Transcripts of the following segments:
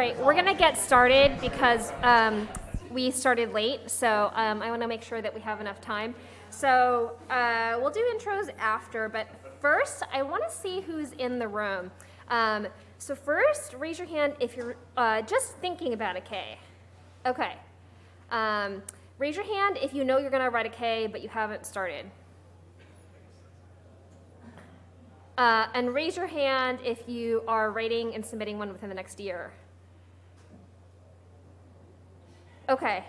right, we're going to get started because we started late, so I want to make sure that we have enough time. So we'll do intros after, but first I want to see who's in the room. So first, raise your hand if you're just thinking about a K. Okay. Raise your hand if you know you're going to write a K, but you haven't started. And raise your hand if you are writing and submitting one within the next year. Okay.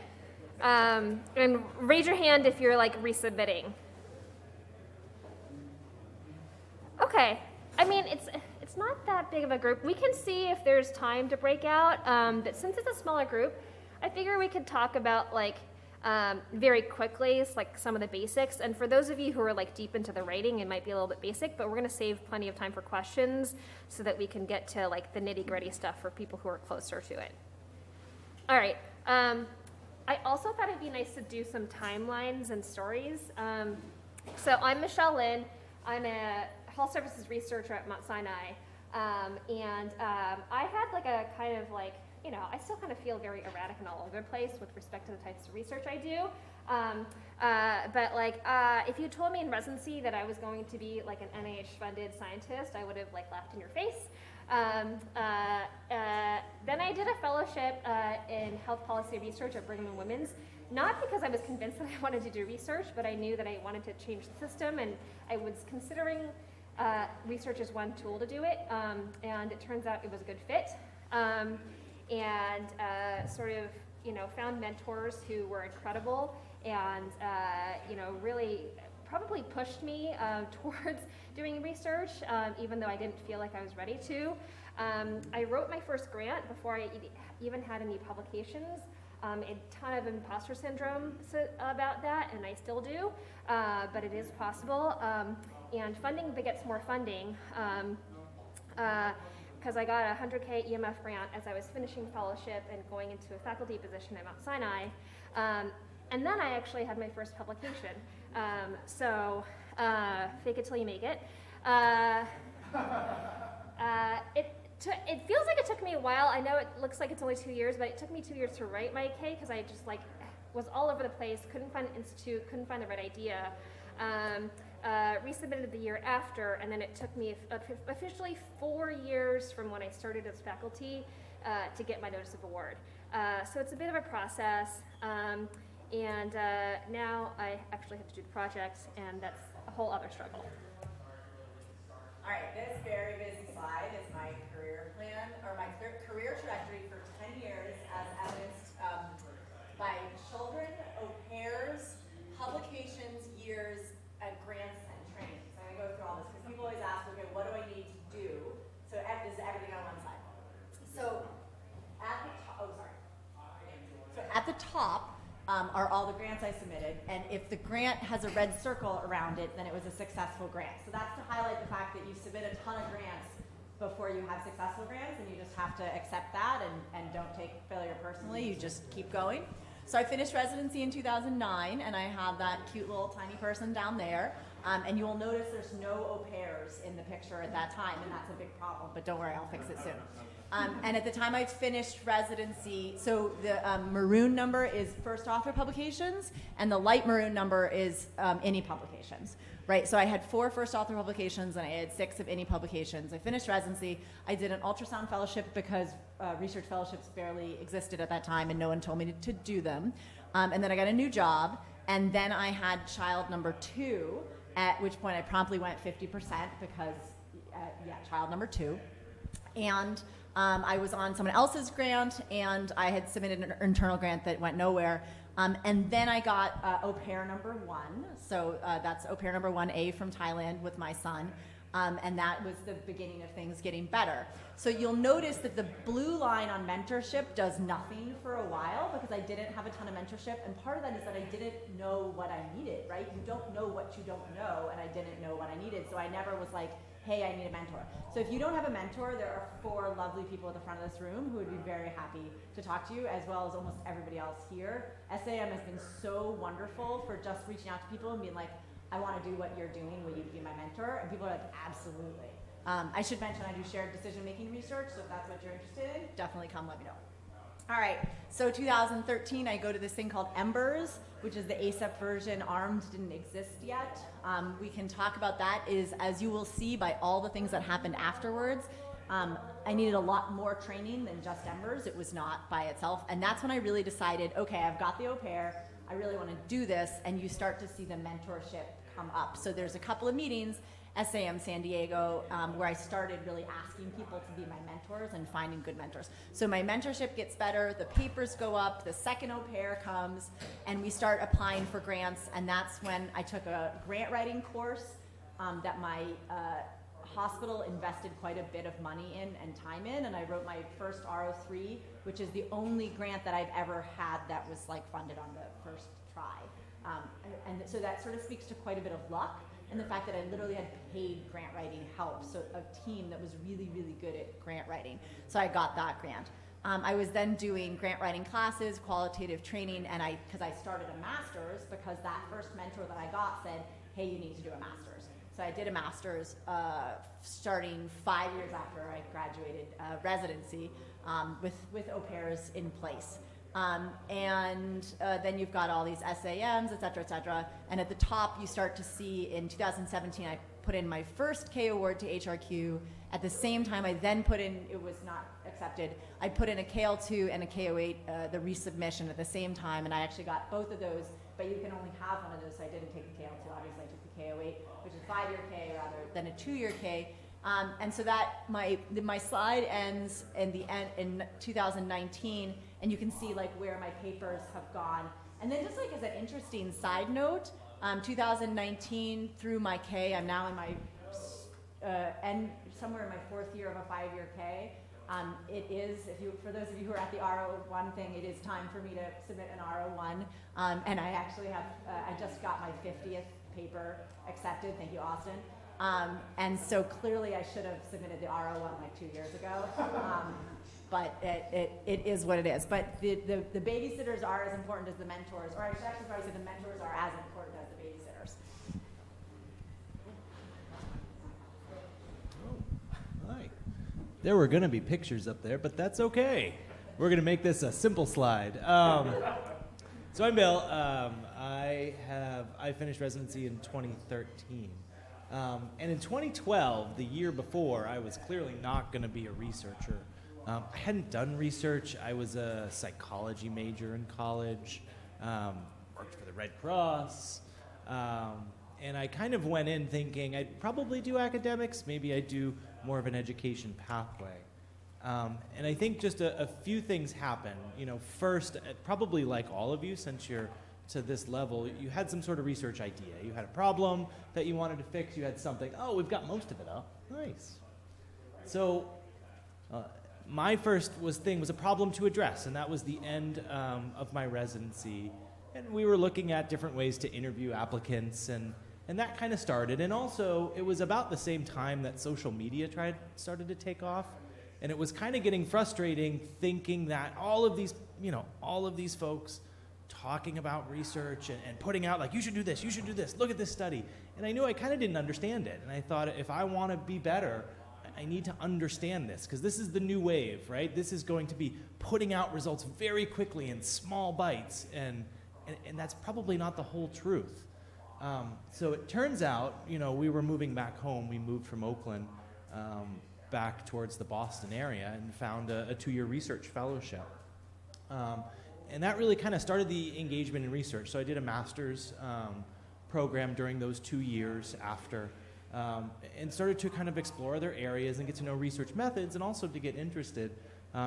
And raise your hand if you're like resubmitting. Okay. I mean, it's not that big of a group. We can see if there's time to break out. But since it's a smaller group, I figure we could talk about like very quickly, like some of the basics. And for those of you who are like deep into the writing, it might be a little bit basic, but we're going to save plenty of time for questions so that we can get to like the nitty-gritty stuff for people who are closer to it. All right. I also thought it'd be nice to do some timelines and stories. So I'm Michelle Lin. I'm a health services researcher at Mount Sinai. I had like a kind of like, you know, I still kind of feel very erratic and all over the place with respect to the types of research I do. But like, if you told me in residency that I was going to be like an NIH-funded scientist, I would have like laughed in your face. Then I did a fellowship in health policy research at Brigham and Women's, not because I was convinced that I wanted to do research, but I knew that I wanted to change the system, and I was considering research as one tool to do it, and it turns out it was a good fit. Sort of, you know, found mentors who were incredible and, you know, really probably pushed me towards doing research, even though I didn't feel like I was ready to. I wrote my first grant before I even had any publications. A ton of imposter syndrome about that, and I still do, but it is possible. And funding begets more funding. Because I got a 100K EMF grant as I was finishing fellowship and going into a faculty position at Mount Sinai. And then I actually had my first publication. Fake it till you make it. It feels like it took me a while. I know it looks like it's only 2 years, but it took me 2 years to write my K because I just like was all over the place, couldn't find an institute, couldn't find the right idea. Resubmitted the year after, and then it took me officially 4 years from when I started as faculty to get my notice of award. So it's a bit of a process, now I actually have to do the project, and that's a whole other struggle. All right, this very busy slide is my career plan, or my career trajectory for 10 years as evidenced by children, au pairs, publications, years, grants and training. So I'm going to go through all this because people always ask, okay, what do I need to do? So is everything on one side? So at the top, So at the top are all the grants I submitted, and if the grant has a red circle around it, then it was a successful grant. So that's to highlight the fact that you submit a ton of grants before you have successful grants, and you just have to accept that and don't take failure personally. You just keep going. So I finished residency in 2009, and I have that cute little tiny person down there. And you will notice there's no au pairs in the picture at that time, and that's a big problem, but don't worry, I'll fix it soon. And at the time I finished residency, so the maroon number is first author publications, and the light maroon number is INI publications. Right, so I had 4 first author publications and I had 6 of INI publications. I finished residency. I did an ultrasound fellowship because research fellowships barely existed at that time and no one told me to do them. And then I got a new job, and then I had child number 2, at which point I promptly went 50% because, child number 2. And I was on someone else's grant, and I had submitted an internal grant that went nowhere. And then I got au pair number 1. So that's au pair number 1A from Thailand with my son. And that was the beginning of things getting better. So you'll notice that the blue line on mentorship does nothing for a while because I didn't have a ton of mentorship. And part of that is that I didn't know what I needed, right? You don't know what you don't know, and I didn't know what I needed. So I never was like, hey, I need a mentor. So if you don't have a mentor, there are 4 lovely people at the front of this room who would be very happy to talk to you, as well as almost everybody else here. SAEM has been so wonderful for just reaching out to people and being like, I want to do what you're doing, will you be my mentor? And people are like, absolutely. I should mention I do shared decision-making research, so if that's what you're interested in, definitely come let me know. All right, so 2013, I go to this thing called Embers, which is the ASAP version. ARMED didn't exist yet. We can talk about that. As you will see by all the things that happened afterwards, I needed a lot more training than just Embers. It was not by itself. And that's when I really decided, okay, I've got the au pair. I really want to do this. And you start to see the mentorship come up. So there's a couple of meetings, SAEM San Diego, where I started really asking people to be my mentors and finding good mentors. So my mentorship gets better, the papers go up, the second au pair comes, and we start applying for grants. And that's when I took a grant writing course that my hospital invested quite a bit of money in and time in, and I wrote my first RO3, which is the only grant that I've ever had that was like funded on the first try. And so that sort of speaks to quite a bit of luck, and the fact that I literally had paid grant writing help, so a team that was really, really good at grant writing. So I got that grant. I was then doing grant writing classes, qualitative training, and because I started a master's, because that first mentor that I got said, hey, you need to do a master's. So I did a master's starting 5 years after I graduated residency with au pairs in place. Then you've got all these SAMs, et cetera, and at the top you start to see in 2017 I put in my first K award to HRQ. At the same time I then put in, it was not accepted, I put in a KL2 and a KO8, the resubmission at the same time, and I actually got both of those, but you can only have one of those, so I didn't take the KL2, obviously I took the KO8, which is a 5-year K rather than a 2-year K. And so that my slide ends in 2019, and you can see like where my papers have gone. And then just like as an interesting side note, 2019 through my K, I'm now in my somewhere in my 4th year of a 5-year K. It is, for those of you who are at the RO1 thing, it is time for me to submit an RO1. And I actually have, I just got my 50th paper accepted. Thank you, Austin. And so clearly I should have submitted the RO1 like 2 years ago. But it is what it is. But the babysitters are as important as the mentors, or I should actually probably say the mentors are as important as the babysitters. Hi. There were going to be pictures up there, but that's okay. We're going to make this a simple slide. So I'm Bill. I finished residency in 2013. And in 2012, the year before, I was clearly not going to be a researcher. I hadn't done research. I was a psychology major in college, worked for the Red Cross, and I kind of went in thinking I'd probably do academics, maybe I'd do more of an education pathway. And I think just a few things happened. You know, first, probably like all of you, since you're to this level, you had some sort of research idea. You had a problem that you wanted to fix. You had something. Oh, we've got most of it up. Nice. So my first thing was a problem to address, and that was the end of my residency. And we were looking at different ways to interview applicants, and that kind of started. And also, it was about the same time that social media started to take off. And it was kind of getting frustrating thinking that all of these folks talking about research and putting out like, you should do this, look at this study. And I knew I kind of didn't understand it. And I thought, if I want to be better, I need to understand this, because this is the new wave, right? This is going to be putting out results very quickly in small bites, and that's probably not the whole truth. So it turns out, we were moving back home. We moved from Oakland back towards the Boston area and found a 2-year research fellowship. And that really kind of started the engagement in research. So I did a master's program during those 2 years after, and started to kind of explore other areas and get to know research methods, and also to get interested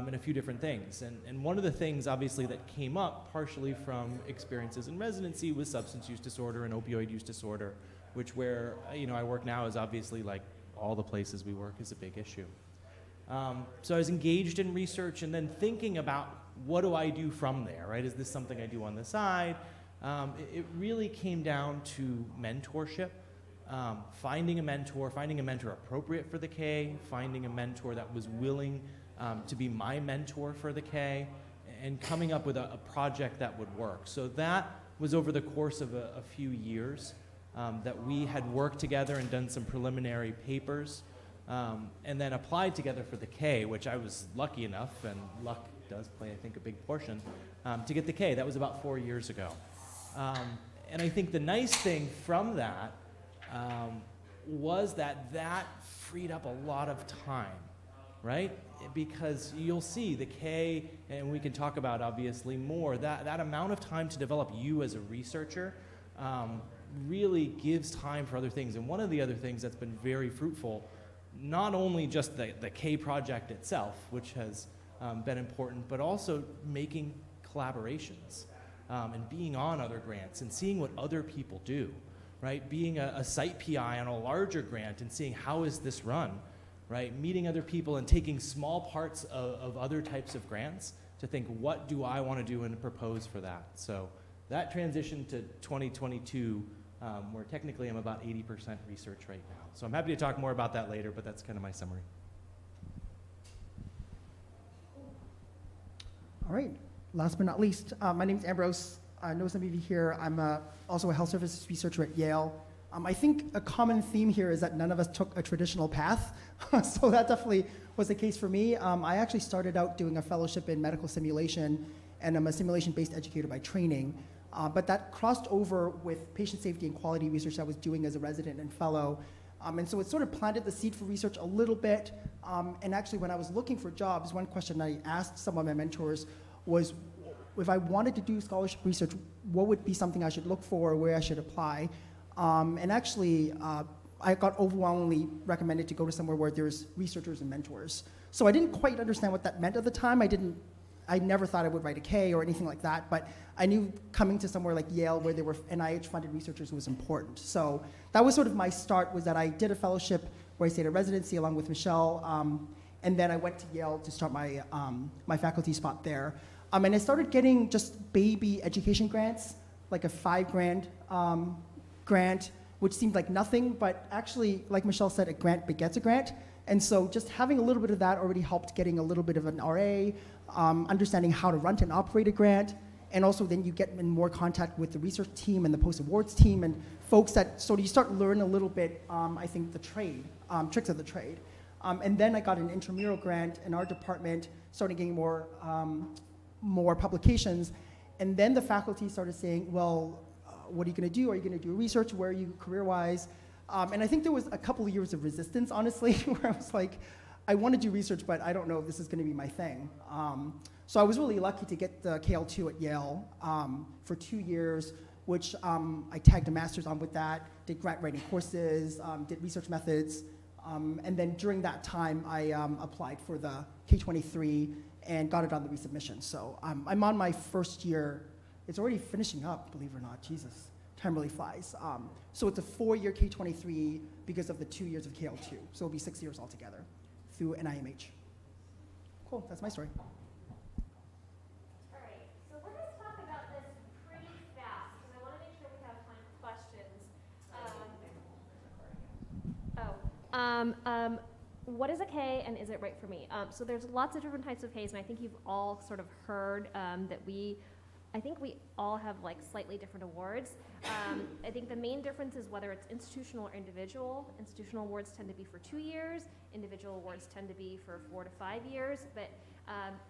in a few different things. And one of the things, obviously, that came up partially from experiences in residency was substance use disorder and opioid use disorder, which where I work now is obviously like all the places we work is a big issue. So I was engaged in research and then thinking about, what do I do from there, right? Is this something I do on the side? It really came down to mentorship, finding a mentor appropriate for the K, finding a mentor that was willing to be my mentor for the K, and coming up with a project that would work. So that was over the course of a few years that we had worked together and done some preliminary papers. and then applied together for the K, which I was lucky enough, and luck does play, I think, a big portion, to get the K. That was about 4 years ago. And I think the nice thing from that was that freed up a lot of time, right? Because you'll see the K, and we can talk about obviously more, that amount of time to develop you as a researcher really gives time for other things. And one of the other things that's been very fruitful, not only just the K project itself, which has been important, but also making collaborations and being on other grants and seeing what other people do, right? Being a site PI on a larger grant and seeing how is this run, right? Meeting other people and taking small parts of other types of grants to think, what do I want to do and propose for that? So that transition to 2022, where technically I'm about 80% research right now. So I'm happy to talk more about that later, but that's kind of my summary. All right, last but not least, my name is Ambrose. I know some of you here. I'm also a health services researcher at Yale. I think a common theme here is that none of us took a traditional path, so that definitely was the case for me. I actually started out doing a fellowship in medical simulation, and I'm a simulation-based educator by training, but that crossed over with patient safety and quality research I was doing as a resident and fellow, and so it sort of planted the seed for research a little bit, and actually when I was looking for jobs, one question I asked some of my mentors was, if I wanted to do scholarship research, what would be something I should look for, where I should apply? And actually, I got overwhelmingly recommended to go to somewhere where there's researchers and mentors. So I didn't quite understand what that meant at the time. I never thought I would write a K or anything like that, but I knew coming to somewhere like Yale where there were NIH-funded researchers was important. So that was sort of my start, was that I did a fellowship where I stayed at residency along with Michelle, and then I went to Yale to start my, my faculty spot there. And I started getting just baby education grants, like a $5,000 grant, which seemed like nothing, but actually, like Michelle said, a grant begets a grant. And so just having a little bit of that already helped getting a little bit of an RA, understanding how to run and operate a grant, and also then you get in more contact with the research team and the post-awards team and folks that sort of you start learning a little bit, I think, the trade, tricks of the trade. And then I got an intramural grant in our department, started getting more publications, and then the faculty started saying, well, what are you going to do? Are you going to do research? Where are you career-wise? And I think there was a couple of years of resistance, honestly, where I was like, I want to do research, but I don't know if this is going to be my thing. So I was really lucky to get the KL2 at Yale for 2 years, which I tagged a master's on with that, did grant writing courses, did research methods, and then during that time, I applied for the K23 and got it on the resubmission. So I'm on my first year. It's already finishing up, believe it or not. Jesus, time really flies. So it's a 4-year K23 because of the 2 years of KL2. So it'll be 6 years altogether through NIMH. Cool, that's my story. All right, so we're going to talk about this pretty fast because I want to make sure we have time for questions. What is a K and is it right for me? So there's lots of different types of Ks, and I think you've all sort of heard that I think we all have like slightly different awards. I think the main difference is whether it's institutional or individual. Institutional awards tend to be for 2 years. Individual awards tend to be for 4 to 5 years. But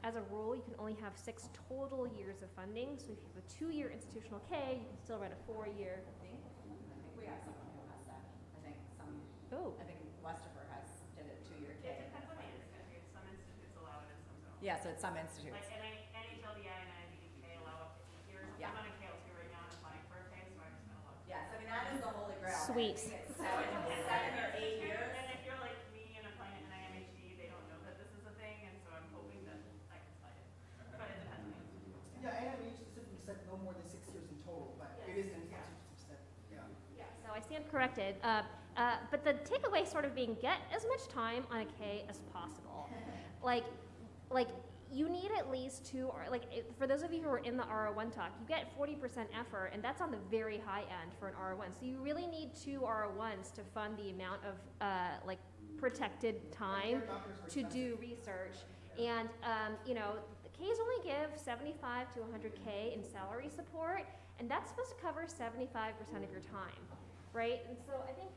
as a rule, you can only have 6 total years of funding. So if you have a 2-year institutional K, you can still write a 4-year. I think we have someone who has that. Oh. I think Westerfer did a 2-year K. It depends on the institute. Some institutes allow it and some don't. Yeah, so it's some institutes. Like NHLDI and NIDDK allow up to 8 years. Yeah. I'm on a KL2 right now and applying for a K, so I just spent a lot. Yes, I mean, that is the holy grail. Sweet. I think it's 7 or 8 years. And if you're like me and applying at NIMHD, they don't know that this is a thing, and so I'm hoping that I can slide it. But it depends on the institute. Yeah, NIMH specifically said no more than 6 years in total, but it is in Yeah, so I stand corrected. But the takeaway sort of being get as much time on a K as possible. Like you need at least 2, or for those of you who are in the R01 talk, you get 40% effort, and that's on the very high end for an R01. So you really need 2 R01s to fund the amount of protected time to do research. And the Ks only give 75 to 100K in salary support, and that's supposed to cover 75% of your time, right? And so I think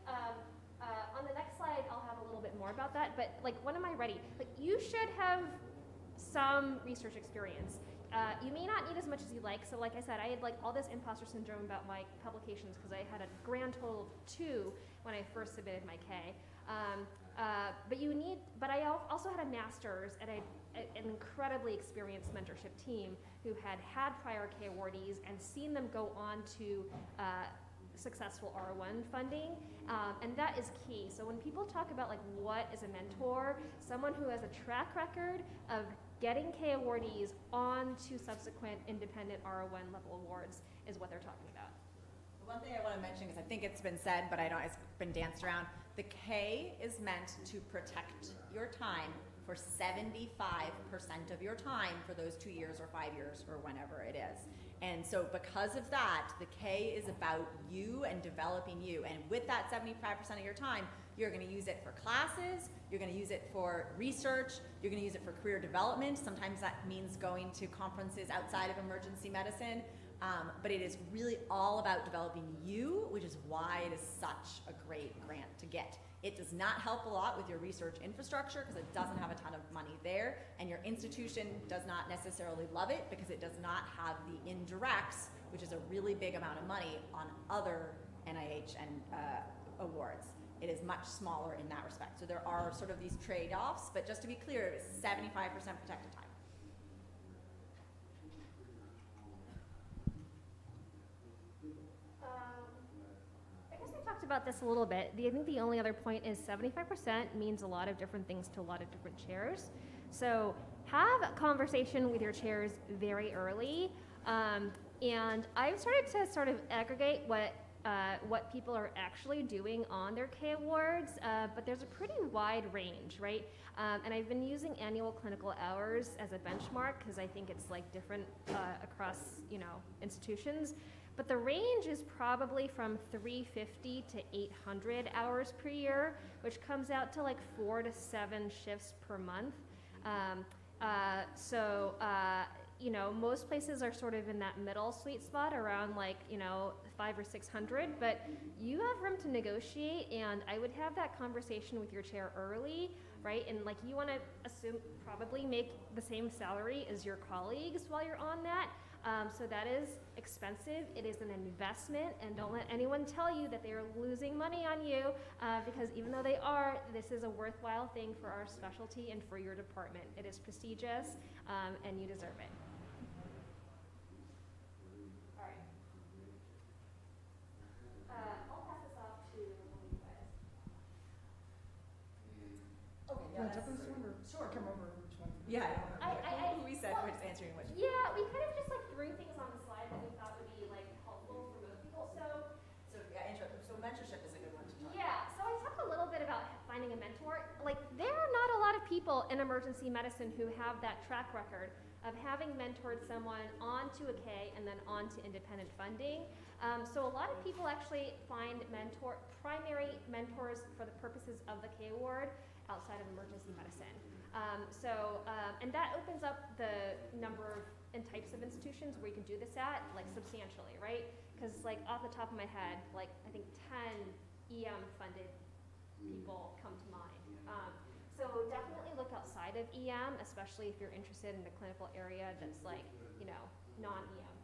On the next slide, I'll have a little bit more about that, but like, when am I ready? Like, you should have some research experience. You may not need as much as you like. So like I said, I had like all this imposter syndrome about my publications because I had a grand total of 2 when I first submitted my K. But I also had a master's and an incredibly experienced mentorship team who had prior K awardees and seen them go on to successful R1 funding, and that is key. So when people talk about like what is a mentor, someone who has a track record of getting K awardees on to subsequent independent R1 level awards is what they're talking about. The one thing I want to mention, because I think it's been said, but I don't, it's been danced around, the K is meant to protect your time for 75% of your time for those 2 years or 5 years or whenever it is. And so because of that, the K is about you and developing you. And with that 75% of your time, you're going to use it for classes, you're going to use it for research, you're going to use it for career development. Sometimes that means going to conferences outside of emergency medicine. But it is really all about developing you, which is why it is such a great grant to get. It does not help a lot with your research infrastructure because it doesn't have a ton of money there, and your institution does not necessarily love it because it does not have the indirects, which is a really big amount of money on other NIH and awards. It is much smaller in that respect. So there are sort of these trade-offs, but just to be clear, it is 75% protected time. About this a little bit. I think the only other point is 75% means a lot of different things to a lot of different chairs. So have a conversation with your chairs very early. And I've started to sort of aggregate what people are actually doing on their K awards, but there's a pretty wide range, right? And I've been using annual clinical hours as a benchmark because I think it's like different across, institutions. But the range is probably from 350 to 800 hours per year, which comes out to like 4 to 7 shifts per month. Most places are sort of in that middle sweet spot around like, 500 or 600, but you have room to negotiate, and I would have that conversation with your chair early, right? And like, you want to probably make the same salary as your colleagues while you're on that. So that is expensive. It is an investment, and don't let anyone tell you that they are losing money on you, because even though they are, this is a worthwhile thing for our specialty and for your department. It is prestigious, and you deserve it. All right. I'll pass this off to you guys. Okay, You want to take this one, or sure, I can't remember which one. Yeah, we said we're just answering which. Yeah, we kind of just like threw things on the slide that we thought would be like helpful for most people. So mentorship is a good one to talk about. Yeah, so I talked a little bit about finding a mentor. Like, there are not a lot of people in emergency medicine who have that track record of having mentored someone onto a K and then onto independent funding. So a lot of people actually find primary mentors for the purposes of the K award outside of emergency medicine. And that opens up the number and types of institutions where you can do this at, like, substantially, right? Because, like, off the top of my head, like, I think 10 EM funded people come to mind. So definitely look outside of EM, especially if you're interested in the clinical area that's like, non-EM.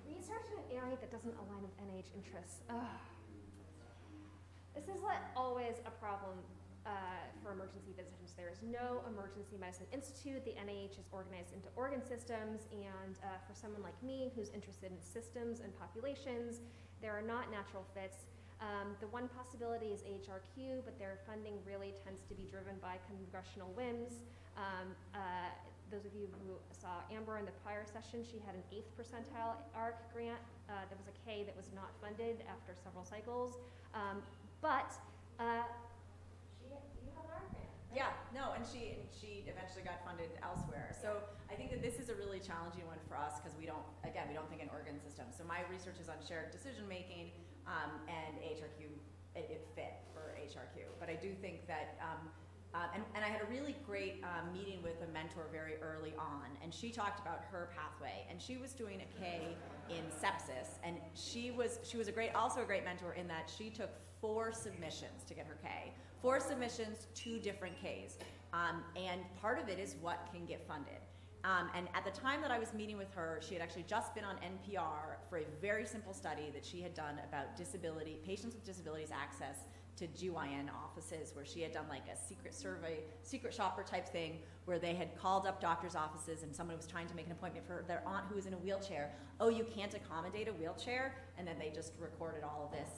Research in an area that doesn't align with NIH interests. This is always a problem for emergency physicians. There is no emergency medicine institute. The NIH is organized into organ systems, and for someone like me who's interested in systems and populations, there are not natural fits. The one possibility is AHRQ, but their funding really tends to be driven by congressional whims. Those of you who saw Amber in the prior session, she had an 8th percentile ARC grant. There was a K that was not funded after several cycles. But you have an ARC grant. Right? Yeah, no, and she eventually got funded elsewhere. So I think that this is a really challenging one for us because we don't think in organ systems. So my research is on shared decision making, and AHRQ, it fit for HRQ. But I do think that, and I had a really great meeting with a mentor mentor very early on, and she talked about her pathway, and she was doing a K in sepsis, and she was also a great mentor in that she took 4 submissions to get her K. 4 submissions, 2 different Ks, and part of it is what can get funded. And at the time that I was meeting with her, she had actually just been on NPR for a very simple study that she had done about patients with disabilities access to GYN offices, where she had done like a secret survey, secret shopper type thing, where they had called up doctors' offices and someone was trying to make an appointment for their aunt who was in a wheelchair. Oh, you can't accommodate a wheelchair? And then they just recorded all of this.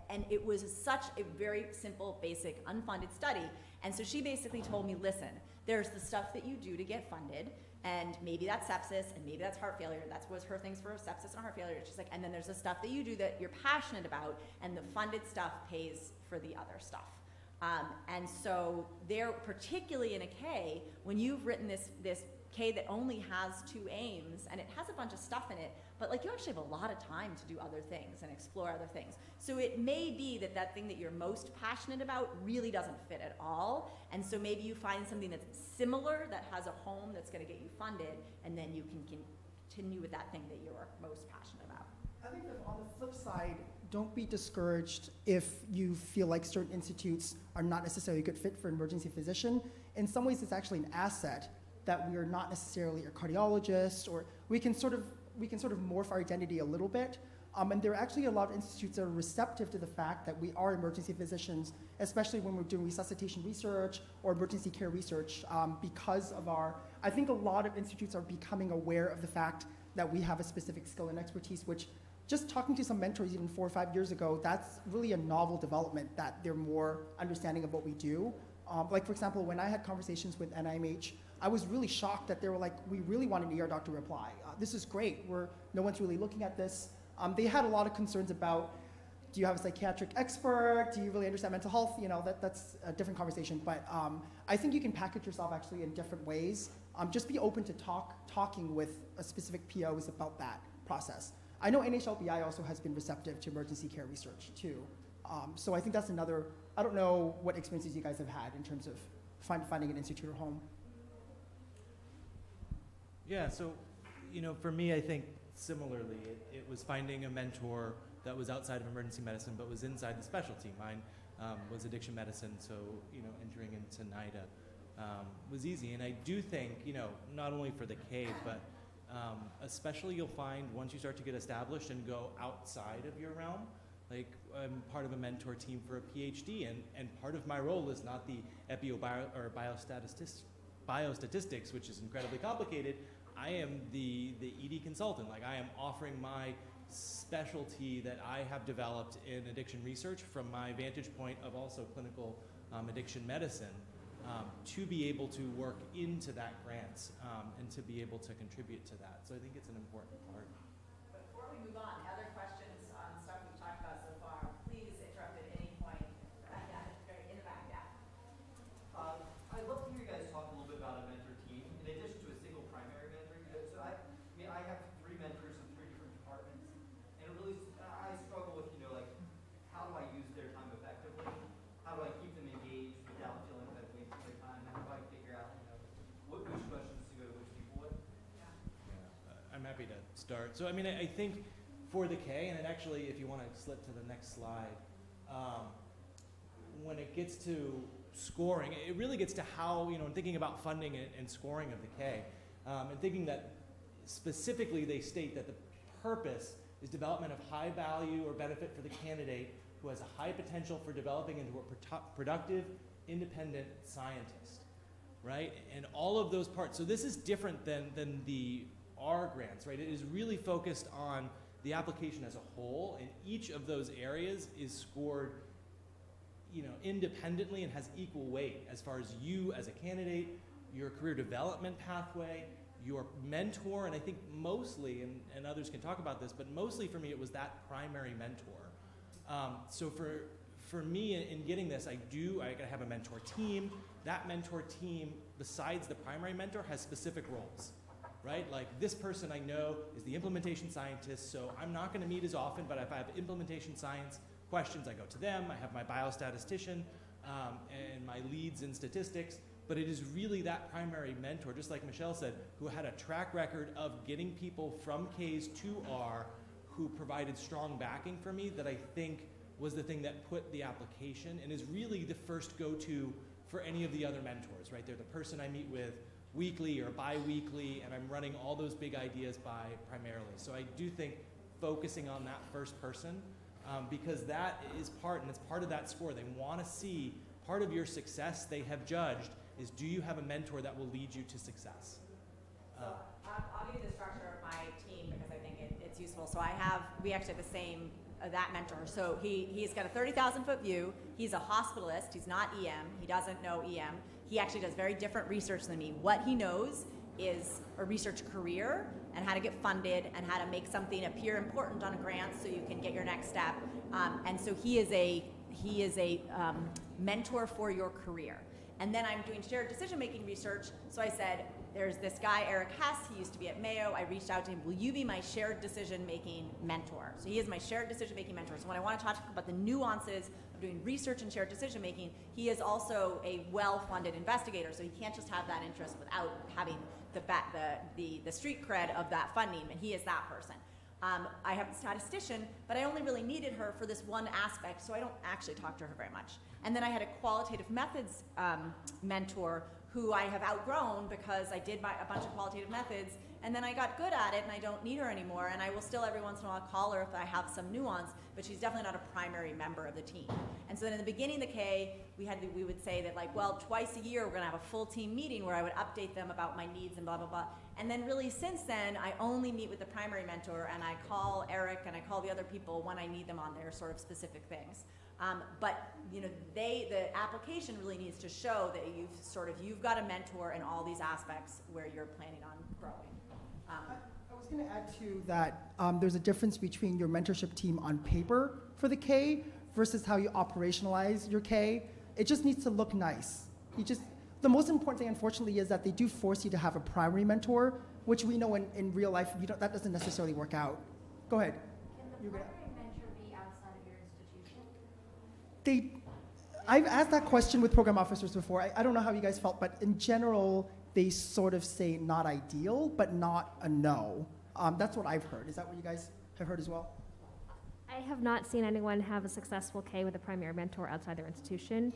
And it was such a very simple, basic, unfunded study. And so she basically told me, listen, there's the stuff that you do to get funded, and maybe that's sepsis, and maybe that's heart failure. That was her things for sepsis and heart failure. She's like, and then there's the stuff that you do that you're passionate about, and the funded stuff pays for the other stuff. And so there, particularly in a K, when you've written this K that only has 2 aims, and it has a bunch of stuff in it, but like you actually have a lot of time to do other things and explore other things. So it may be that thing that you're most passionate about really doesn't fit at all, and so maybe you find something that's similar, that has a home that's gonna get you funded, and then you can continue with that thing that you're most passionate about. I think that on the flip side, don't be discouraged if you feel like certain institutes are not necessarily a good fit for an emergency physician. In some ways, it's actually an asset that we are not necessarily a cardiologist, or we can sort of morph our identity a little bit. And there are actually a lot of institutes that are receptive to the fact that we are emergency physicians, especially when we're doing resuscitation research or emergency care research, because of I think a lot of institutes are becoming aware of the fact that we have a specific skill and expertise, which just talking to some mentors even 4 or 5 years ago, that's really a novel development, that they're more understanding of what we do. Like for example, when I had conversations with NIH, I was really shocked that they were like, we really want an ER doctor reply. This is great, no one's really looking at this. They had a lot of concerns about, do you have a psychiatric expert? Do you really understand mental health? You know, that's a different conversation, but I think you can package yourself actually in different ways. Just be open to talking with specific POs about that process. I know NHLBI also has been receptive to emergency care research too. So I think that's another, I don't know what experiences you guys have had in terms of finding an institute or home. Yeah, so, for me, I think similarly, it was finding a mentor that was outside of emergency medicine but was inside the specialty. Mine was addiction medicine, so, entering into NIDA was easy. And I do think, not only for the K, but especially you'll find once you start to get established and go outside of your realm, like I'm part of a mentor team for a PhD, and part of my role is not the biostatistics, which is incredibly complicated. I am the ED consultant. Like I am offering my specialty that I have developed in addiction research from my vantage point of also clinical addiction medicine, to be able to work into that grant and to be able to contribute to that. So I think it's an important part. Before we move on, other questions on stuff we've talked about so far, please interrupt at any point. Yeah, in the back, yeah. I'd love to hear you guys talk a little bit about a mentor team, in addition to a single primary mentor. So I have 3 mentors in 3 different departments, and it really, I struggle with, like, how do I use their time effectively? How do I keep them engaged without feeling like I've wasted their time? How do I figure out, which questions to go to which people with? Yeah. I'm happy to start. So, I think for the K, and it actually, if you want to slip to the next slide, when it gets to scoring, it really gets to how, thinking about funding and scoring of the K, and thinking that specifically they state that the purpose is development of high value or benefit for the candidate who has a high potential for developing into a productive, independent scientist, right? And all of those parts. So this is different than the R grants, right? It is really focused on the application as a whole, and each of those areas is scored independently and has equal weight as far as you as a candidate, your career development pathway, your mentor, and I think mostly, and others can talk about this, but mostly for me it was that primary mentor. So for me in getting this, I gotta have a mentor team. That mentor team, besides the primary mentor, has specific roles, right? Like this person I know is the implementation scientist, so I'm not gonna meet as often, but if I have implementation science questions, I go to them. I have my biostatistician and my leads in statistics but it is really that primary mentor, just like Michelle said, who had a track record of getting people from Ks to R who provided strong backing for me, that I think was the thing that put the application and is really the first go-to for any of the other mentors, right? They're the person I meet with weekly or bi-weekly, and I'm running all those big ideas by primarily. So I do think focusing on that first person, because that is part, and it's part of that score. They want to see part of your success they have judged is, do you have a mentor that will lead you to success? I'll give you the structure of my team because I think it's useful. So we actually have the same, that mentor. So he's got a 30,000 foot view. He's a hospitalist. He's not EM. He doesn't know EM. He actually does very different research than me. What he knows is a research career and how to get funded and how to make something appear important on a grant so you can get your next step. And so he is a mentor for your career. And then I'm doing shared decision-making research. So I said, there's this guy, Eric Hess, he used to be at Mayo. I reached out to him, will you be my shared decision-making mentor? So he is my shared decision-making mentor. So when I want to talk about the nuances of doing research and shared decision-making, he is also a well-funded investigator. So he can't just have that interest without having the street cred of that funding, and he is that person. I have a statistician, but I only really needed her for this one aspect, so I don't actually talk to her very much. And then I had a qualitative methods mentor who I have outgrown because I did a bunch of qualitative methods, and then I got good at it, and I don't need her anymore, and I will still every once in a while call her if I have some nuance, but she's definitely not a primary member of the team. And so then in the beginning of the K, we would say that, like, well, twice a year we're going to have a full team meeting where I would update them about my needs and blah, blah, blah. And then really since then, I only meet with the primary mentor, and I call Eric and I call the other people when I need them on their sort of specific things. But you know, the application really needs to show that you've got a mentor in all these aspects where you're planning on growing. I was going to add to that there's a difference between your mentorship team on paper for the K versus how you operationalize your K. It just needs to look nice. The most important thing, unfortunately, is that they do force you to have a primary mentor, which we know in real life that doesn't necessarily work out. Go ahead. Can the primary mentor be outside of your institution? I've asked that question with program officers before. I don't know how you guys felt, but in general, they sort of say not ideal, but not a no. That's what I've heard. Is that what you guys have heard as well? I have not seen anyone have a successful K with a primary mentor outside their institution.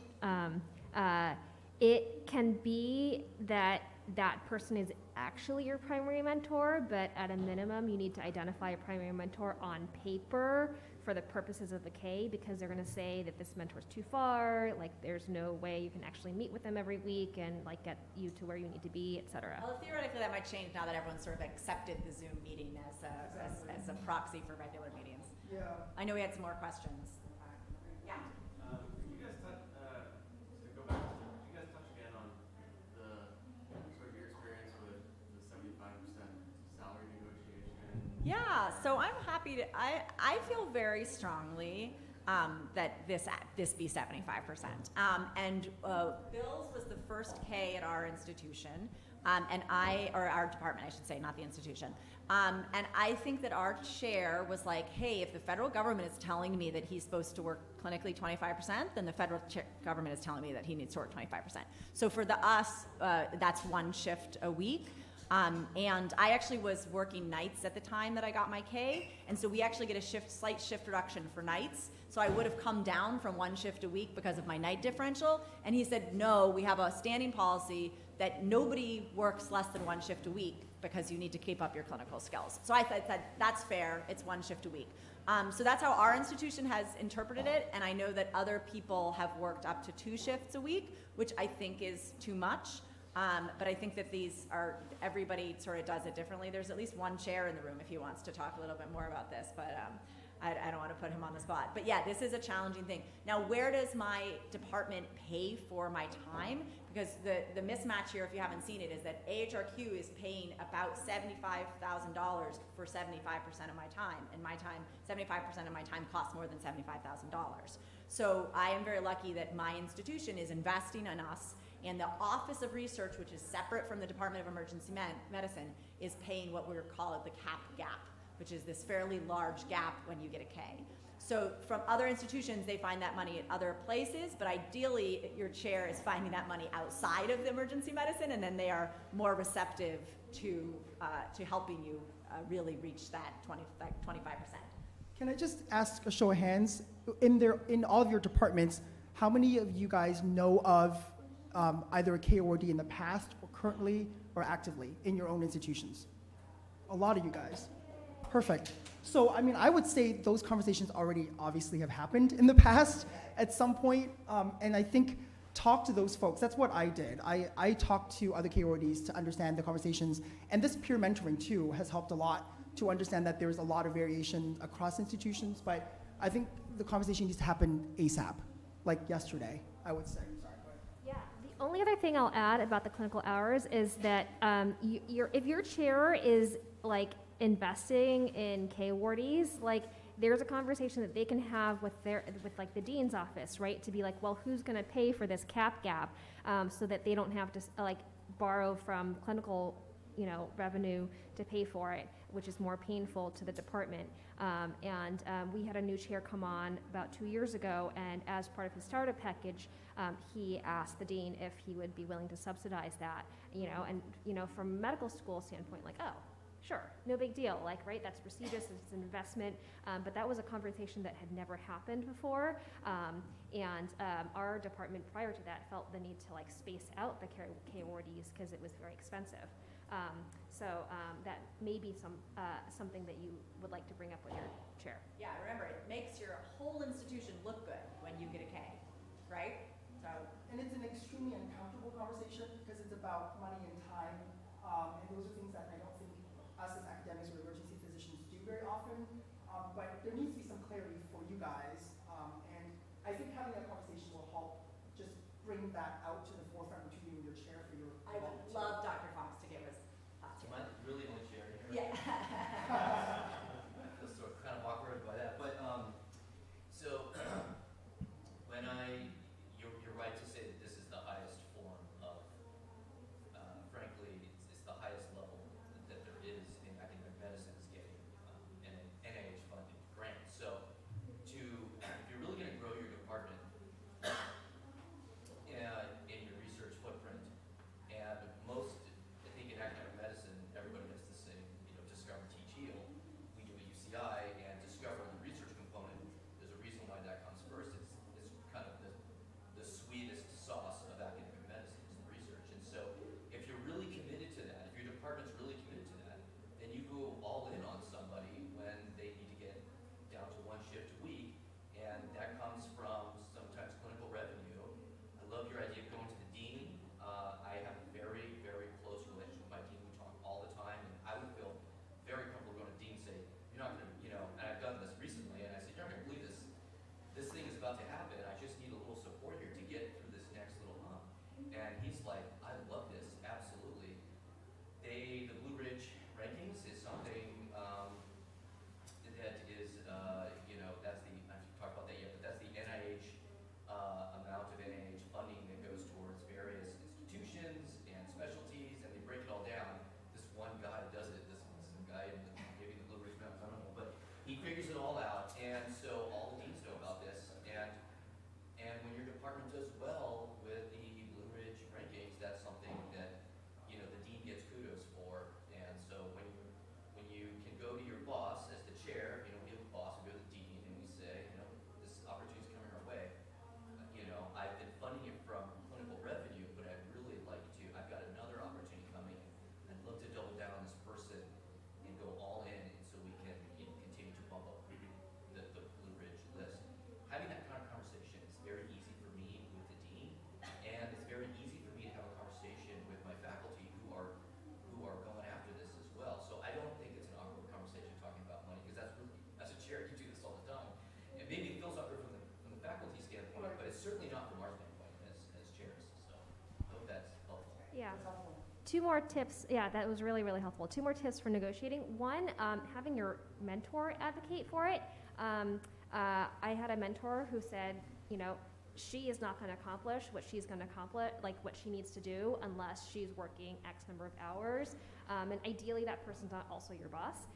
It can be that that person is actually your primary mentor, but at a minimum, you need to identify a primary mentor on paper for the purposes of the K, because they're going to say that this mentor is too far, like there's no way you can actually meet with them every week and like get you to where you need to be, et cetera. Well, theoretically that might change now that everyone's sort of accepted the Zoom meeting as a proxy for regular meetings. Yeah. I know we had some more questions. Yeah. You guys touch, to go back, you guys touch again on the sort of your experience with the 75% salary negotiation? Yeah, so I'm happy to, I feel very strongly that this be 75%. Bill's was the first K at our institution, or our department, I should say, not the institution. And I think that our chair was like, hey, if the federal government is telling me that he's supposed to work clinically 25%, then the federal government is telling me that he needs to work 25%. So for us, that's one shift a week. And I actually was working nights at the time that I got my K, and so we actually get a slight shift reduction for nights. So I would have come down from one shift a week because of my night differential, and he said, no, we have a standing policy that nobody works less than one shift a week because you need to keep up your clinical skills. So I said, that's fair, it's one shift a week. So that's how our institution has interpreted it, and I know that other people have worked up to 2 shifts a week, which I think is too much. But I think that everybody sort of does it differently. There's at least one chair in the room if he wants to talk a little bit more about this, but I don't want to put him on the spot. But yeah, this is a challenging thing. Now, where does my department pay for my time? Because the mismatch here, if you haven't seen it, is that AHRQ is paying about $75,000 for 75% of my time, and my time, 75% of my time costs more than $75,000. So I am very lucky that my institution is investing in us. And the Office of Research, which is separate from the Department of Emergency Medicine, is paying what we call the cap gap, which is this fairly large gap when you get a K. So from other institutions, they find that money at other places, but ideally your chair is finding that money outside of the emergency medicine, and then they are more receptive to helping you really reach that 25%. Can I just ask a show of hands? In all of your departments, how many of you guys know of either a KORD in the past or currently or actively in your own institutions? A lot of you guys. Perfect. So, I mean, I would say those conversations already obviously have happened in the past at some point, and I think talk to those folks. That's what I did. I talked to other KORDs to understand the conversations, and this peer mentoring too has helped a lot to understand that there's a lot of variation across institutions, but I think the conversation needs to happen ASAP, like yesterday, I would say. Sorry, go ahead. Yeah, the only other thing I'll add about the clinical hours is that if your chair is like investing in KORDs, like there's a conversation that they can have with like the dean's office, right? To be like, well, who's going to pay for this cap gap, so that they don't have to like borrow from clinical, revenue to pay for it, which is more painful to the department. We had a new chair come on about 2 years ago, and as part of his startup package, he asked the dean if he would be willing to subsidize that, from a medical school standpoint, like, oh, sure, no big deal, like, right, that's prestigious, it's an investment, but that was a conversation that had never happened before, our department prior to that felt the need to like space out the KORDs because it was very expensive. That may be something that you would like to bring up with your chair. Yeah, remember, it makes your whole institution look good when you get a K, right? So, and it's an extremely uncomfortable conversation because it's about money and time, and those are things that I don't think us as academics or emergency physicians do very often, but there needs to be some clarity for you guys, and I think having that conversation will help just bring that out to the forefront between you and your chair for your I would love Dr. Fox to give us thoughts. Am I really in the chair here? Yeah. I feel sort of kind of awkward by that, but so when you're right to say that this is the highest form of, frankly, it's the highest level that there is in academic medicine is getting an NIH funded grant. So if you're really going to grow your department in your research footprint, and most, I think in academic medicine, everybody has the same, discover, teach, heal. We do at UCI, and discover the research component, there's a reason why that comes first. It's kind of the sweetest sauce of academic medicine is the research. And so if you're really committed to that, if your department's really committed to that, then you go all in on somebody when they need to get down to one shift a week, and that comes from sometimes clinical revenue. I love your idea of going to the dean. I have a very, very close relationship with my dean. We talk all the time, and I would feel very comfortable going to the dean and say, you're not going to, and I've done this recently, and I said, you're not going to believe this. This thing is about to happen. I just need a little support here to get through this next little hump. And he's like, I love this, absolutely. The Blue Ridge rankings is something that is, that's the, I haven't talked about that yet, but that's the NIH amount of NIH funding that goes towards various institutions and specialties, and they break it all down. This one guy does it, this guy in maybe the Blue Ridge Mountains, I don't know, but he figures it all out, and so all the deans know about this, and when your department does well with the Blue Ridge rankings, that's something that, the dean gets kudos for, and so when you can go to your boss as the chair, we have a boss, we go to the dean, and we say, this opportunity's coming our way. I've been funding it from clinical revenue, but I'd really like to, I've got another opportunity coming, I'd love to double down on this person and go all in, and so we can continue to bump up the Blue Ridge list. Having that kind of conversation is very easy for me with the dean, and it's very easy for me to have a conversation with my faculty who are going after this as well. So I don't think it's an awkward conversation talking about money, because that's really, as a chair, you do this all the time. And maybe it feels awkward from the faculty standpoint, but it's certainly not from our standpoint as chairs. So I hope that's helpful. Yeah. 2 more tips. Yeah, that was really, really helpful. 2 more tips for negotiating. One, having your mentor advocate for it. I had a mentor who said, she is not going to accomplish what she's going to accomplish, like what she needs to do, unless she's working X number of hours. And ideally, that person's not also your boss.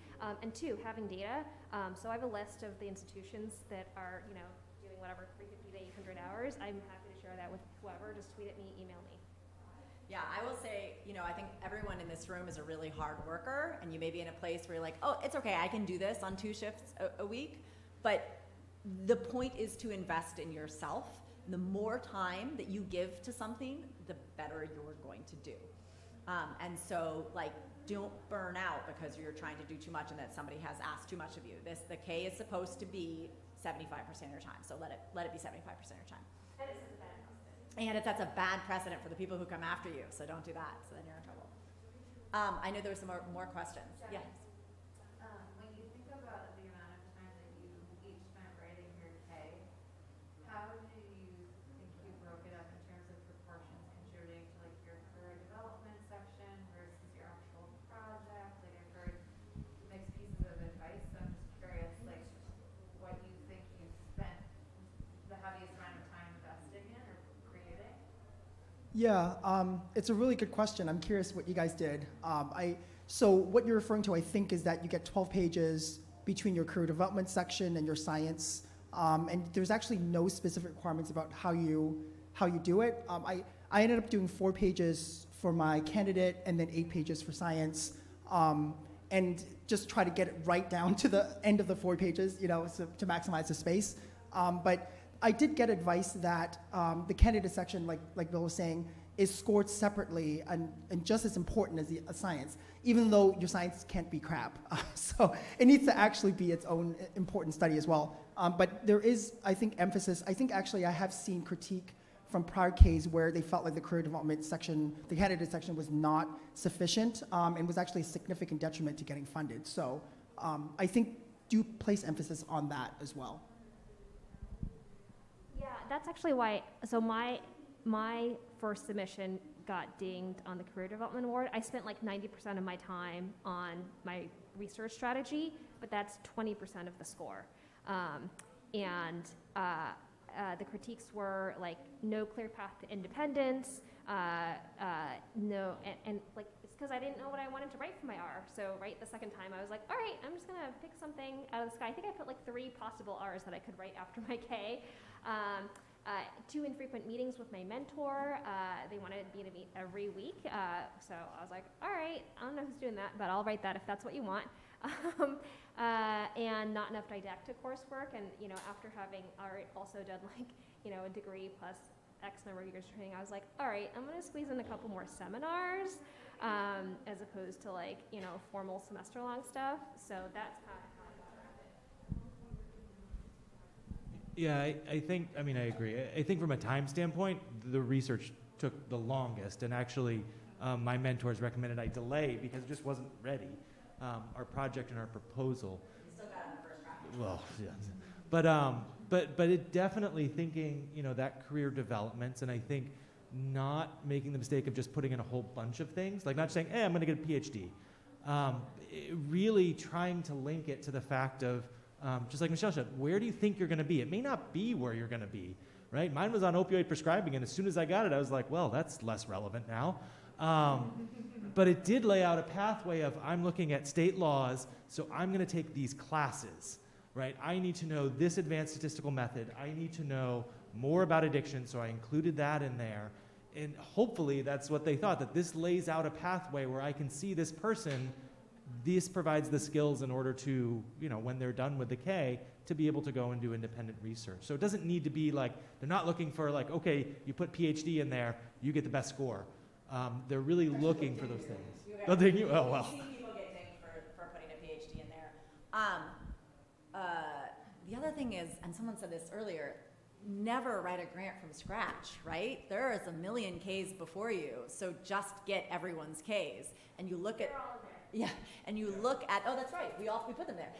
And two, having data. So I have a list of the institutions that are, doing whatever 350 to 800 hours. I'm happy to share that with whoever. Just tweet at me, email me. Yeah, I will say, I think everyone in this room is a really hard worker, and you may be in a place where you're like, oh, it's okay, I can do this on 2 shifts a week. But the point is to invest in yourself. The more time that you give to something, the better you're going to do. And so, don't burn out because you're trying to do too much and that somebody has asked too much of you. The K is supposed to be 75% of your time, so let it be 75% of your time. And it sets a bad precedent for the people who come after you, so don't do that, so then you're in trouble. I know there were some more questions. Yes. When you think about the amount of time that you each spent writing your K, how do you think you broke it up in terms of proportions contributing to your career development section versus your actual project? I've heard mixed pieces of advice, so I'm just curious, what you think you spent the heaviest amount of time investing in or creating? Yeah, it's a really good question. I'm curious what you guys did. So what you're referring to, I think, is that you get 12 pages between your career development section and your science, and there's actually no specific requirements about how you do it. I ended up doing 4 pages for my candidate and then 8 pages for science, and just try to get it right down to the end of the 4 pages, so to maximize the space. But I did get advice that the candidate section, like Bill was saying, is scored separately and just as important as the science, even though your science can't be crap. So it needs to actually be its own important study as well. But there is, I think, emphasis. I think actually I have seen critique from prior Ks where they felt like the career development section, the candidate section was not sufficient and was actually a significant detriment to getting funded. So I think do place emphasis on that as well. Yeah, that's actually why. So my first submission got dinged on the Career Development Award. I spent 90% of my time on my research strategy, but that's 20% of the score. And the critiques were no clear path to independence, no, and it's because I didn't know what I wanted to write for my R. So the second time I was like, all right, I'm just gonna pick something out of the sky. I think I put 3 possible R's that I could write after my K. 2 infrequent meetings with my mentor. They wanted me to meet every week. So I was like, all right, I don't know who's doing that, but I'll write that if that's what you want. And not enough didactic coursework. And, after having also done a degree plus X number of years of training, I was like, all right, I'm going to squeeze in a couple more seminars as opposed to formal semester long stuff. So that's kind of. Yeah, I think, I agree. I think from a time standpoint, the research took the longest, and actually my mentors recommended I delay because it just wasn't ready. Our project and our proposal. You still got it in the first round. Well, yeah. But it definitely thinking, that career development, and I think not making the mistake of just putting in a whole bunch of things, not saying, hey, I'm going to get a PhD. Really trying to link it to the fact of, just like Michelle said, where do you think you're going to be? It may not be where you're going to be, right? Mine was on opioid prescribing, and as soon as I got it, I was like, well, that's less relevant now. But it did lay out a pathway of, I'm looking at state laws, so I'm going to take these classes, right? I need to know this advanced statistical method. I need to know more about addiction, so I included that in there. And hopefully that's what they thought, that this lays out a pathway where I can see this person. This provides the skills in order to, when they're done with the K, to be able to go and do independent research. So it doesn't need to be they're not looking for okay, you put PhD in there, you get the best score. They're really looking for those things. Oh, did you? Oh, well. I've seen people get dinged for putting a PhD in there. The other thing is, and someone said this earlier, never write a grant from scratch, right? There is a million Ks before you, so just get everyone's Ks. And you look at... Yeah, and you look at, oh, that's right, we put them there.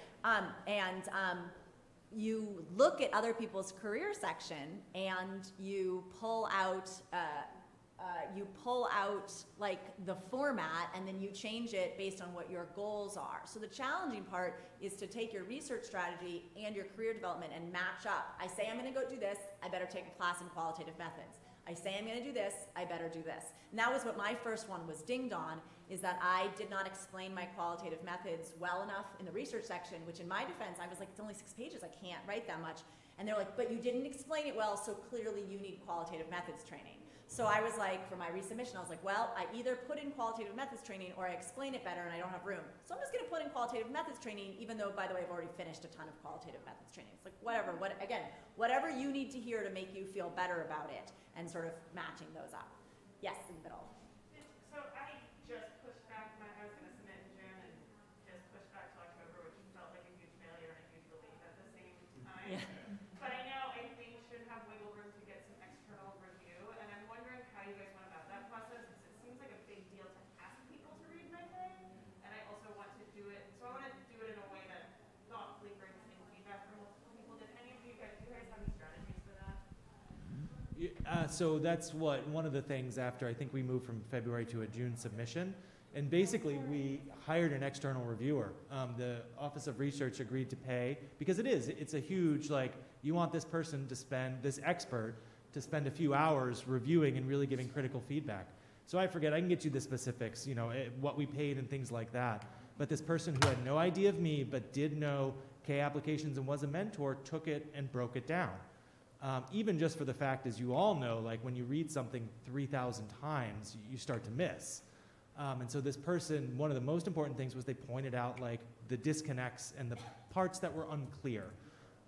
You look at other people's career section and you pull out you pull out like the format and then you change it based on what your goals are. So the challenging part is to take your research strategy and your career development and match up. I say I'm gonna go do this, I better take a class in qualitative methods. I say I'm gonna do this, I better do this. And that was what my first one was dinged on, is that I did not explain my qualitative methods well enough in the research section, which in my defense, I was like, it's only 6 pages, I can't write that much. And they're like, but you didn't explain it well, so clearly you need qualitative methods training. So I was like, for my resubmission, I was like, well, I either put in qualitative methods training or I explain it better and I don't have room. So I'm just gonna put in qualitative methods training, even though, by the way, I've already finished a ton of qualitative methods training. It's like, whatever, whatever you need to hear to make you feel better about it, and sort of matching those up. Yes, in the middle. So I just pushed back, I was gonna submit in June and just pushed back to October, which felt like a huge failure and a huge relief at the same time. Yeah. But I know I think should have wiggle room to get some external review, and I'm wondering how you guys went about that process, because it seems like a big deal to ask people to read my thing, and I also want to do it, so I want to do it in a way that thoughtfully brings in feedback from multiple people. Did any of you guys, do you guys have any strategies for that? So that's one of the things after I think we moved from February to a June submission. And basically we hired an external reviewer. The Office of Research agreed to pay, because it's a huge, like, you want this person to spend, this expert, to spend a few hours reviewing and really giving critical feedback. So I can get you the specifics, what we paid and things like that. But this person who had no idea of me, but did know K applications and was a mentor, took it and broke it down. Even just for the fact, as you all know, like when you read something 3,000 times, you start to miss. And so this person, one of the most important things was they pointed out like the disconnects and the parts that were unclear.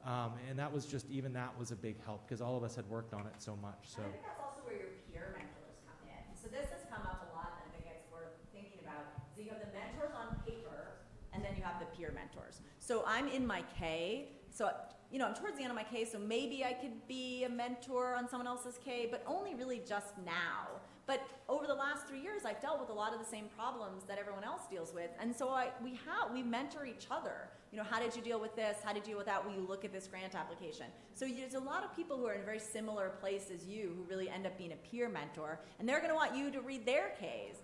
And that was that was a big help, because all of us had worked on it so much. So. I think that's also where your peer mentors come in. So this has come up a lot, and I think it's worth thinking about. So you have the mentors on paper, and then you have the peer mentors. So I'm in my K, so I'm towards the end of my K, so maybe I could be a mentor on someone else's K, but only really just now. But over the last 3 years, I've dealt with a lot of the same problems that everyone else deals with, and so we mentor each other. How did you deal with this? How did you deal with that? Will you look at this grant application? So there's a lot of people who are in a very similar place as you who really end up being a peer mentor, and they're going to want you to read their Ks.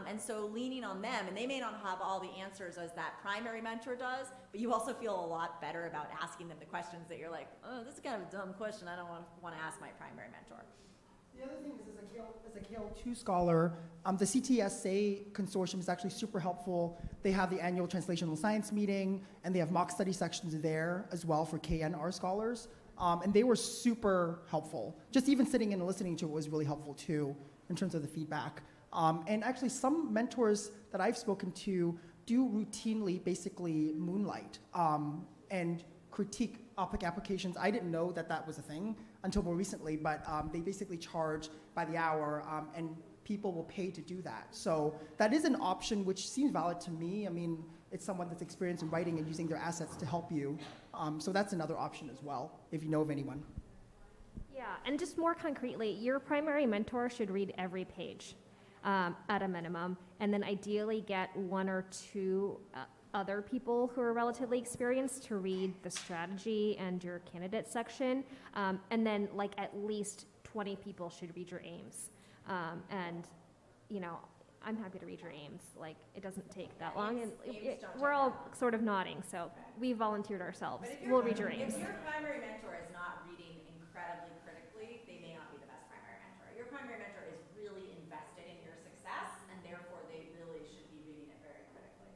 And so leaning on them, and they may not have all the answers as that primary mentor does, but you also feel a lot better about asking them the questions that you're like, oh, this is kind of a dumb question. I don't want to ask my primary mentor. The other thing is, as a KL2 scholar, the CTSA consortium is actually super helpful. They have the annual translational science meeting, and they have mock study sections there as well for KNR scholars. And they were super helpful. Just even sitting and listening to it was really helpful too, in terms of the feedback. And actually, some mentors that I've spoken to do routinely basically moonlight and critique OPIC applications. I didn't know that was a thing until more recently, but they basically charge by the hour, and people will pay to do that. So that is an option which seems valid to me. I mean, it's someone that's experienced in writing and using their assets to help you. So that's another option as well, if you know of anyone. Yeah, and just more concretely, your primary mentor should read every page at a minimum, and then ideally get 1 or 2 other people who are relatively experienced to read the strategy and your candidate section, and then like at least 20 people should read your aims. And I'm happy to read your aims. Like, it doesn't take that long, and we're all sort of nodding, so we volunteered ourselves. We'll read your aims. If your primary mentor is not reading incredibly critically, they may not be the best primary mentor. Your primary mentor is really invested in your success, and therefore they really should be reading it very critically.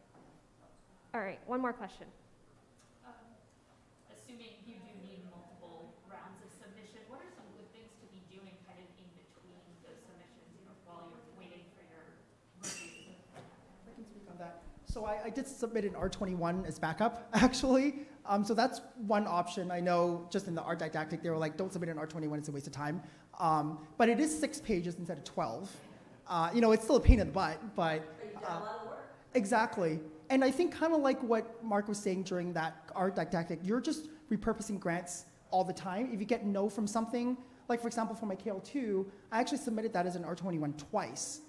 All right, one more question. Assuming you do need multiple rounds of submission, what are some good things to be doing kind of in between those submissions, while you're waiting for your reviews? I can speak on that. So I did submit an R21 as backup, actually. So that's one option. I know just in the art didactic, they were like, don't submit an R21, it's a waste of time. But it is 6 pages instead of 12. It's still a pain in the butt, but. But you did a lot of work. Exactly. And I think kind of like what Mark was saying during that art didactic, you're just repurposing grants all the time. If you get no from something, like for example, for my KL2, I actually submitted that as an R21 twice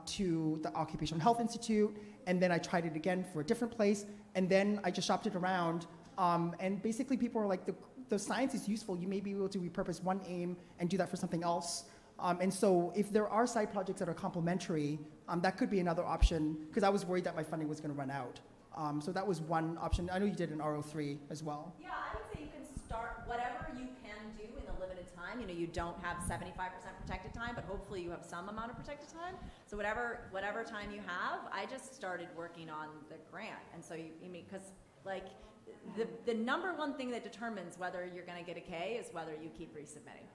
to the Occupational Health Institute, and then I tried it again for a different place, and then I just shopped it around, and basically people were like, the science is useful, you may be able to repurpose one aim and do that for something else. And so if there are side projects that are complementary, that could be another option, because I was worried that my funding was going to run out. So that was one option. I know you did an RO3 as well. Yeah, I would say you can start whatever you can do in a limited time. You know, you don't have 75% protected time, but hopefully you have some amount of protected time. So whatever time you have, I just started working on the grant. And so you mean, because like the number one thing that determines whether you're going to get a K is whether you keep resubmitting,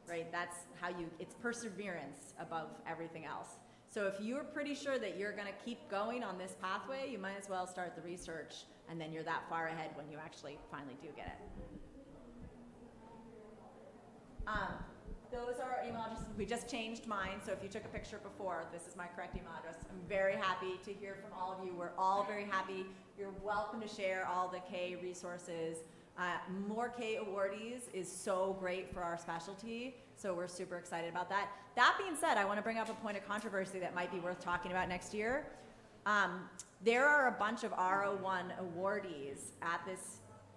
right? That's how it's perseverance above everything else. So if you're pretty sure that you're going to keep going on this pathway, you might as well start the research, and then you're that far ahead when you actually finally do get it. Those are our email addresses. We just changed mine, so if you took a picture before, this is my correct email address. I'm very happy to hear from all of you. We're all very happy. You're welcome to share all the K resources. More K awardees is so great for our specialty, so we're super excited about that. That being said, I want to bring up a point of controversy that might be worth talking about next year. There are a bunch of RO1 awardees at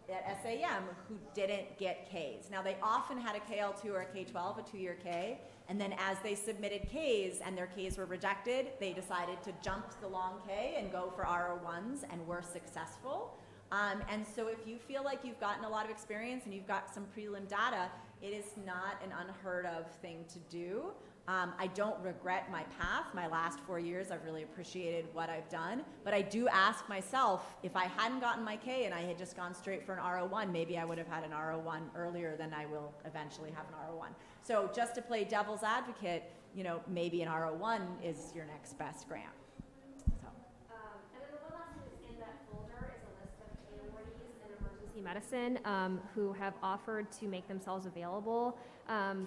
SAEM who didn't get Ks. Now, they often had a KL2 or a K12, a 2-year K, and then as they submitted Ks and their Ks were rejected, they decided to jump the long K and go for RO1s and were successful. And so if you feel like you've gotten a lot of experience and you've got some prelim data, it is not an unheard of thing to do. I don't regret my path. My last 4 years, I've really appreciated what I've done. But I do ask myself, if I hadn't gotten my K and I had just gone straight for an RO1, maybe I would have had an RO1 earlier than I will eventually have an RO1. So just to play devil's advocate, you know, maybe an RO1 is your next best grant. Medicine who have offered to make themselves available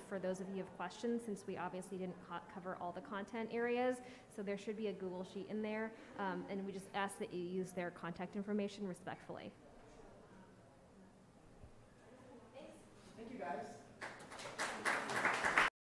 for those of you who have questions, since we obviously didn't cover all the content areas. So there should be a Google Sheet in there, and we just ask that you use their contact information respectfully. Thank you, guys.